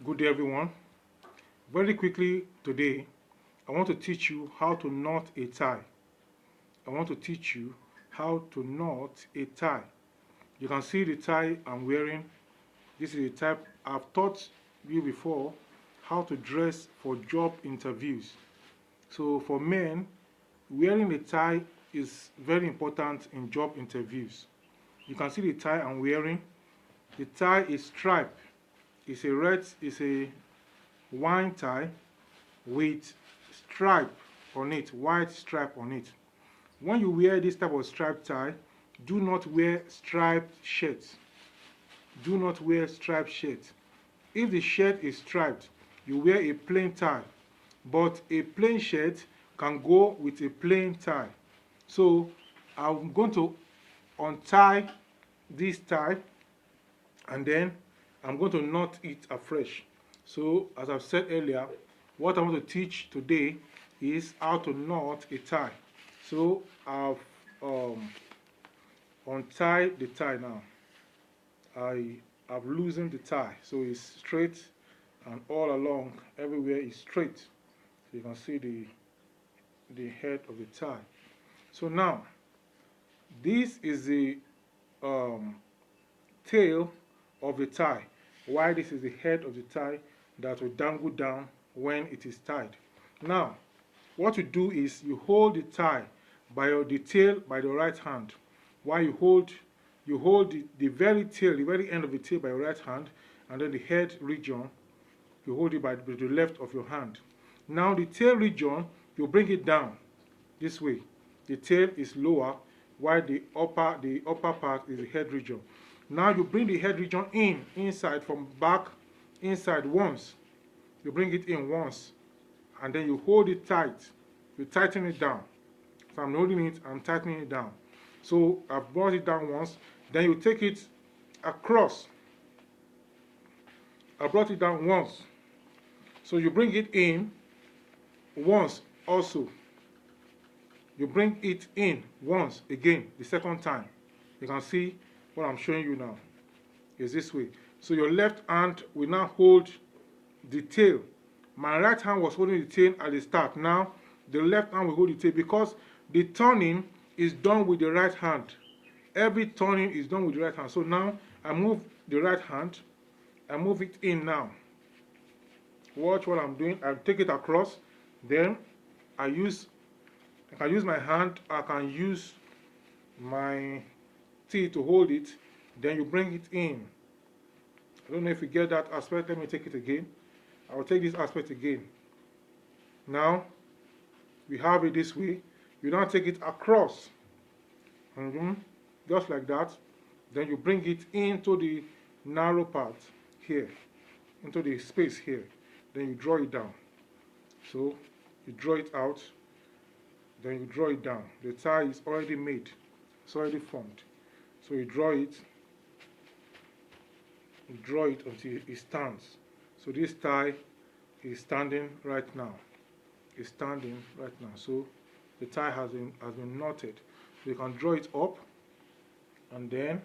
Good day, everyone. Very quickly today, I want to teach you how to knot a tie. I want to teach you how to knot a tie. You can see the tie I'm wearing. This is the type I've taught you before how to dress for job interviews. So for men, wearing a tie is very important in job interviews. You can see the tie I'm wearing. The tie is striped. It's a wine tie with stripe on it, white stripe on it. When you wear this type of striped tie, do not wear striped shirts. Do not wear striped shirts. If the shirt is striped, you wear a plain tie. But a plain shirt can go with a plain tie. So I'm going to untie this tie and then I'm going to knot it afresh. So as I've said earlier, what I want to teach today is how to knot a tie. So I've untied the tie now. I've loosened the tie, so it's straight and all along, everywhere is straight. So you can see the head of the tie. So now, this is the tail of the tie, while this is the head of the tie that will dangle down when it is tied. Now, what you do is you hold the tie by the tail by the right hand, while you hold the very tail, the very end of the tail by your right hand, and then the head region you hold it by the left of your hand. Now the tail region, you bring it down this way. The tail is lower, while the upper part is the head region. Now you bring the head region inside from back, inside once. You bring it in once, and then you hold it tight. You tighten it down. So I'm holding it, I'm tightening it down. So I've brought it down once, then you take it across. I brought it down once. So you bring it in once also. You bring it in once again, the second time. You can see what I'm showing you now is this way. So your left hand will now hold the tail. My right hand was holding the tail at the start. Now the left hand will hold the tail because the turning is done with the right hand. Every turning is done with the right hand. So now I move the right hand, I move it in now. Watch what I'm doing. I take it across, then I can use my hand, I can use my teeth to hold it, then you bring it in. I don't know if you get that aspect. Let me take it again. I will take this aspect again. Now we have it this way. You now take it across, just like that. Then you bring it into the narrow part here, into the space here. Then you draw it down. So you draw it out, then you draw it down. The tie is already made, it's already formed. So you draw it until it stands. So this tie is standing right now. It's standing right now. So the tie has been knotted. So you can draw it up, and then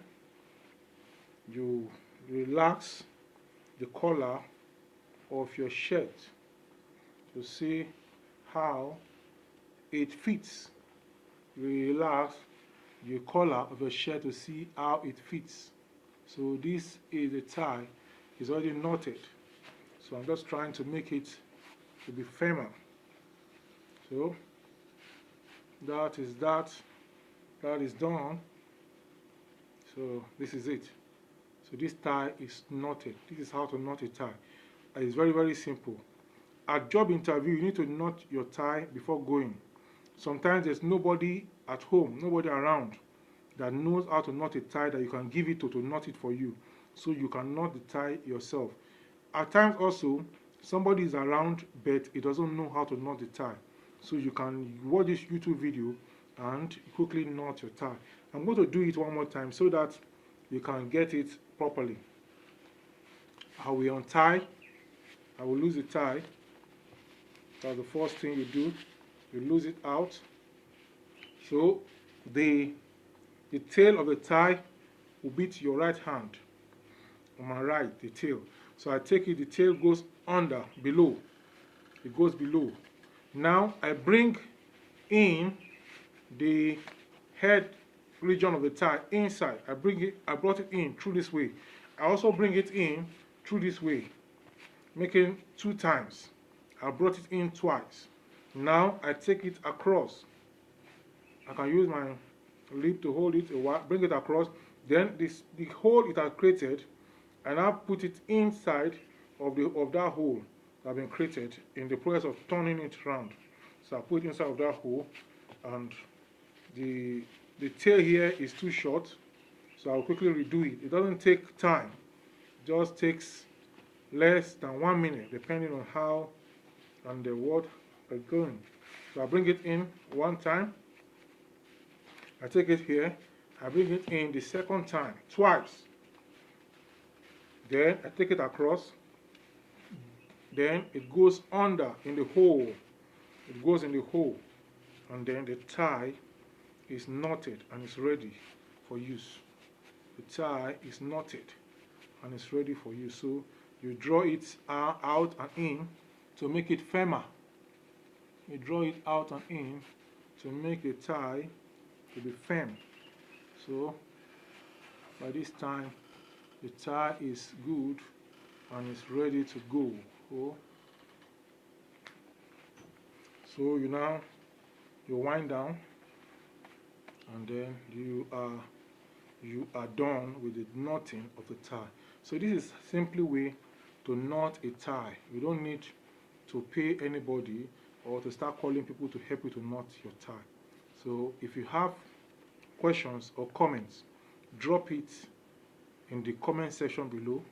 you relax the collar of your shirt to see how it fits. You relax the collar of your shirt to see how it fits. So this is the tie. It's already knotted. So I'm just trying to make it to be firmer. So that is done. So this is it. So this tie is knotted. This is how to knot a tie. It's very, very simple. At job interview, you need to knot your tie before going. Sometimes there's nobody at home, nobody around that knows how to knot a tie that you can give it to knot it for you. So you can knot the tie yourself. At times also, somebody is around but he doesn't know how to knot the tie. So you can watch this YouTube video and quickly knot your tie. I'm going to do it one more time so that you can get it properly. I will untie. I will lose the tie. That's the first thing you do. You lose it out. So the tail of the tie will be to your right hand. On my right, the tail. So I take it, the tail goes under, below. It goes below. Now I bring in the head region of the tie inside. I brought it in through this way. I also bring it in through this way, making 2 times. I brought it in twice. Now I take it across. I can use my lip to hold it a while, bring it across. Then the hole it has created, and I put it inside of that hole that has been created in the process of turning it round. So I put it inside of that hole, and the tail here is too short, so I'll quickly redo it. It doesn't take time, it just takes less than 1 minute, depending on how and the word are going. So I bring it in 1 time, I take it here, I bring it in the second time, twice. Then I take it across, then it goes under in the hole. It goes in the hole, and then the tie is knotted and is ready for use. The tie is knotted and is ready for use. So you draw it out and in to make it firmer. You draw it out and in to make the tie to be firm. So by this time the tie is good and is ready to go. So you wind down, and then you are done with the knotting of the tie. So this is simply way to knot a tie. You don't need to pay anybody or to start calling people to help you to knot your tie. So if you have questions or comments, drop it in the comment section below.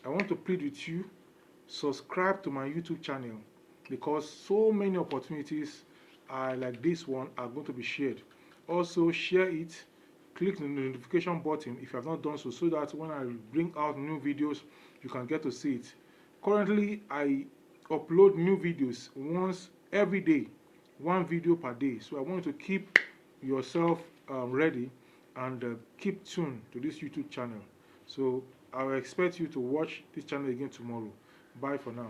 I want to plead with you, subscribe to my YouTube channel, because so many opportunities like this one are going to be shared. Also share it, click the notification button if you have not done so, so that when I bring out new videos you can get to see it. Currently I upload new videos once every day, 1 video per day. So I want you to keep yourself ready and keep tuned to this YouTube channel. So I will expect you to watch this channel again tomorrow. Bye for now.